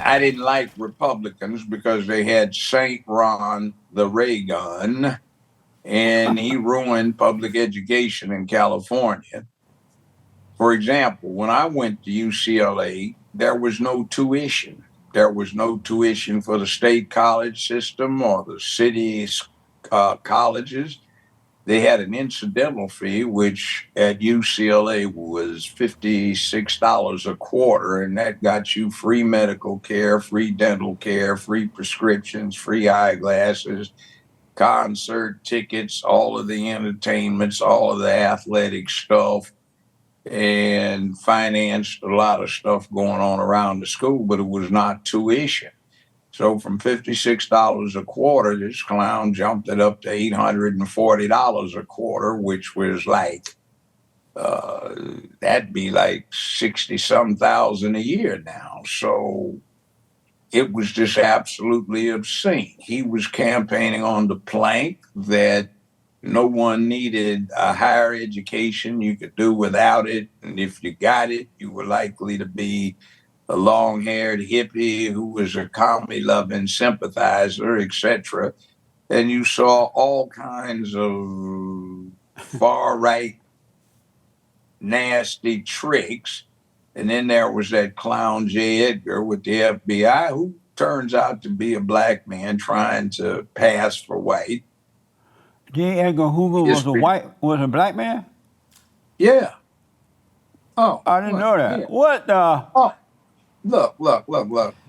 I didn't like Republicans because they had Saint Ron the Reagan, and he ruined public education in California. For example, when I went to UCLA, there was no tuition. There was no tuition for the state college system or the city colleges. They had an incidental fee, which at UCLA was $56 a quarter, and that got you free medical care, free dental care, free prescriptions, free eyeglasses, concert tickets, all of the entertainments, all of the athletic stuff, and financed a lot of stuff going on around the school, but it was not tuition. So from $56 a quarter, this clown jumped it up to $840 a quarter, which was like, that'd be like 60 some thousand a year now. So it was just absolutely obscene. He was campaigning on the plank that no one needed a higher education. You could do without it. And if you got it, you were likely to be a long-haired hippie who was a commie-loving sympathizer, etc. And you saw all kinds of far-right nasty tricks. And then there was that clown J. Edgar with the FBI, who turns out to be a black man trying to pass for white. J. Edgar Hoover was a black man? Yeah. Oh, I didn't know that. Yeah. What the? Oh, look.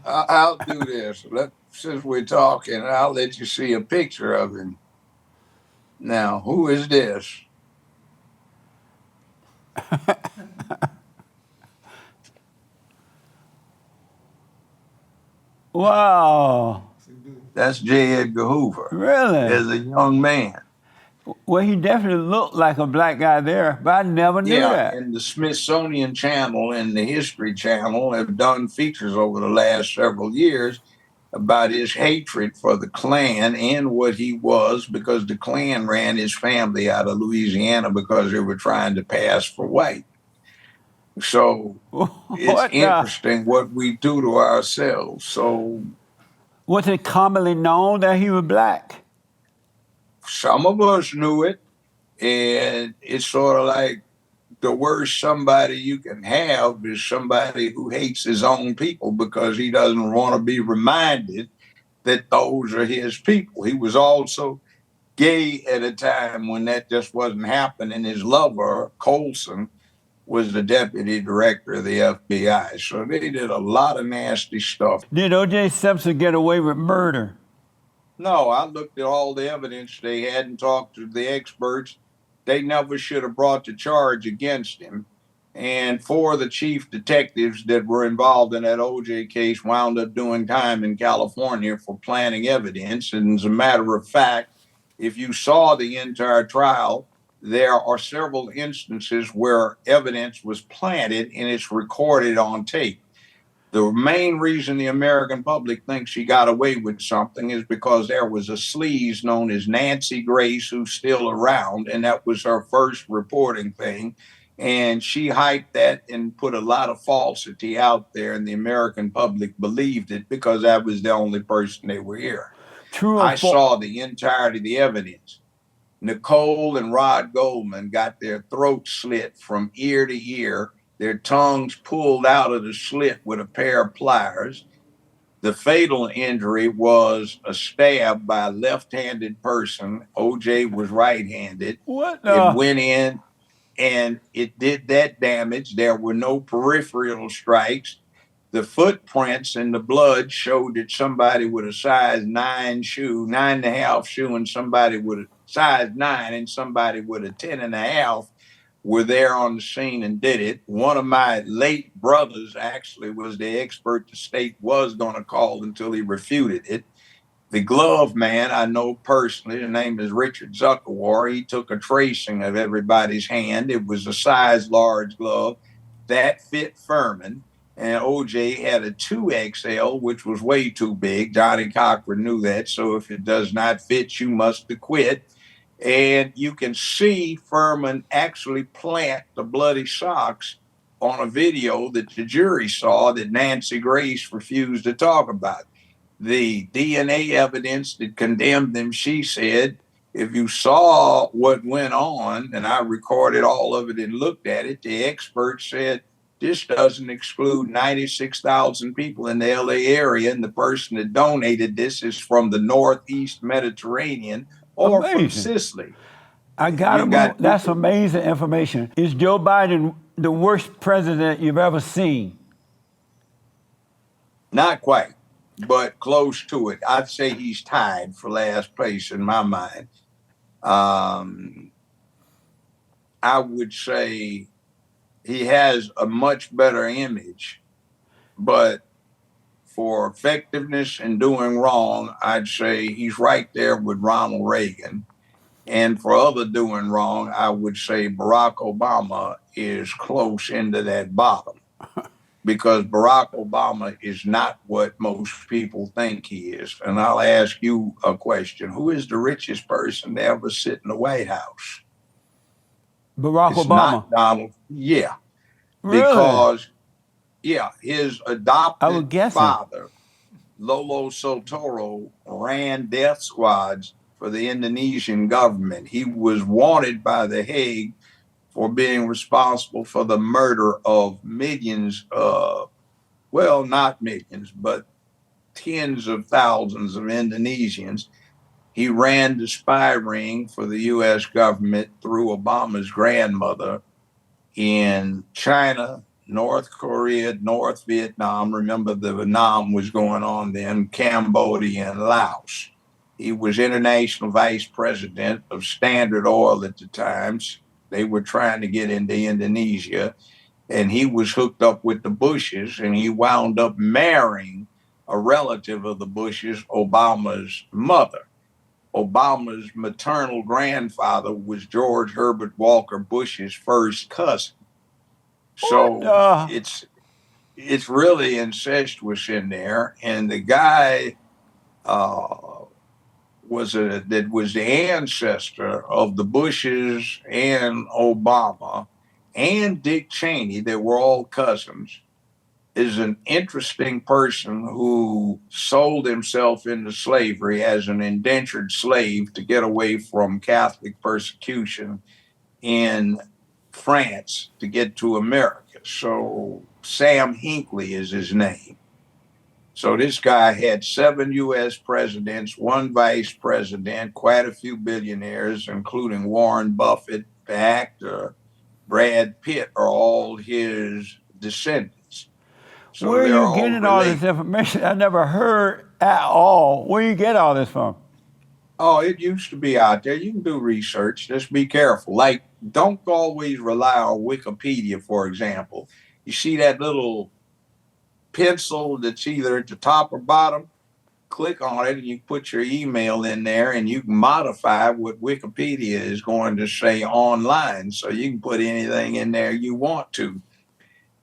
I'll do this. Since we're talking, I'll let you see a picture of him. Now, who is this? Wow. That's J. Edgar Hoover. Really? As a young man. Well, he definitely looked like a black guy there, but I never knew that. And the Smithsonian Channel and the History Channel have done features over the last several years about his hatred for the Klan and what he was, because the Klan ran his family out of Louisiana because they were trying to pass for white. So it's interesting what we do to ourselves. So was it commonly known that he was black? Some of us knew it, and it's sort of like the worst somebody you can have is somebody who hates his own people because he doesn't want to be reminded that those are his people. He was also gay at a time when that just wasn't happening. His lover, Colson, was the deputy director of the FBI. So they did a lot of nasty stuff. Did O.J. Simpson get away with murder? No, I looked at all the evidence they had and talked to the experts. They never should have brought the charge against him. And 4 of the chief detectives that were involved in that O.J. case wound up doing time in California for planting evidence. And as a matter of fact, if you saw the entire trial, there are several instances where evidence was planted and it's recorded on tape. The main reason the American public thinks she got away with something is because there was a sleaze known as Nancy Grace who's still around, and that was her first reporting thing. And she hyped that and put a lot of falsity out there, and the American public believed it because that was the only person they were hearing. I saw the entirety of the evidence. Nicole and Rod Goldman got their throats slit from ear to ear, their tongues pulled out of the slit with a pair of pliers. The fatal injury was a stab by a left-handed person. O.J. was right-handed. What? It went in and it did that damage. There were no peripheral strikes. The footprints in the blood showed that somebody with a size 9 shoe, 9.5 shoe, and somebody with a size 9 and somebody with a 10.5 were there on the scene and did it. One of my late brothers actually was the expert the state was going to call until he refuted it. The glove man I know personally, his name is Richard Zuckerwar. He took a tracing of everybody's hand. It was a size large glove that fit Furman. And O.J. had a 2XL, which was way too big. Johnny Cochran knew that. So if it does not fit, you must acquit. And you can see Furman actually plant the bloody socks on a video that the jury saw that Nancy Grace refused to talk about. The DNA evidence that condemned them, she said, if you saw what went on, and I recorded all of it and looked at it, the experts said this doesn't exclude 96,000 people in the LA area, and the person that donated this is from the Northeast Mediterranean or from Amazing. Sicily. I got You to got move. That's people, amazing information. Is Joe Biden the worst president you've ever seen? not quite, but close to it. I'd say he's tied for last place in my mind. I would say he has a much better image, but for effectiveness and doing wrong, I'd say he's right there with Ronald Reagan. And for other doing wrong, I would say Barack Obama is close into that bottom, because Barack Obama is not what most people think he is. And I'll ask you a question. Who is the richest person to ever sit in the White House? Barack It's Obama. not Donald. Yeah, Really? because his I was adopted guessing. father, Lolo Sotoro, ran death squads for the Indonesian government. He was wanted by The Hague for being responsible for the murder of millions, well, not millions, but tens of thousands of Indonesians. He ran the spy ring for the U.S. government through Obama's grandmother in China, North Korea, North Vietnam. Remember, the Vietnam was going on then, Cambodia, and Laos. He was international vice president of Standard Oil at the times. They were trying to get into Indonesia, and he was hooked up with the Bushes, and he wound up marrying a relative of the Bushes, Obama's mother. Obama's maternal grandfather was George Herbert Walker Bush's first cousin. What So the? it's really incestuous in there. And the guy was the ancestor of the Bushes and Obama and Dick Cheney. They were all cousins. Is an interesting person who sold himself into slavery as an indentured slave to get away from Catholic persecution in France to get to America. So Sam Hinckley is his name. So this guy had 7 U.S. presidents, 1 vice president, quite a few billionaires, including Warren Buffett, the actor, Brad Pitt, are all his descendants. So Where are they're you all getting all this related. information? I never heard at all. Where you get all this from? Oh, it used to be out there. You can do research. Just be careful. Like, don't always rely on Wikipedia, for example. You see that little pencil that's either at the top or bottom? Click on it and you put your email in there, and you can modify what Wikipedia is going to say online. So you can put anything in there you want to.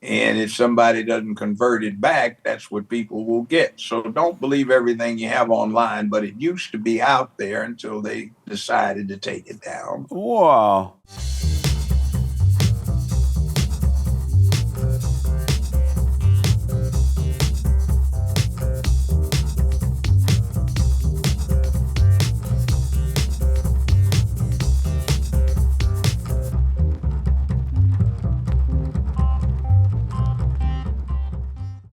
And if somebody doesn't convert it back, that's what people will get. So don't believe everything you have online, but it used to be out there until they decided to take it down. Wow.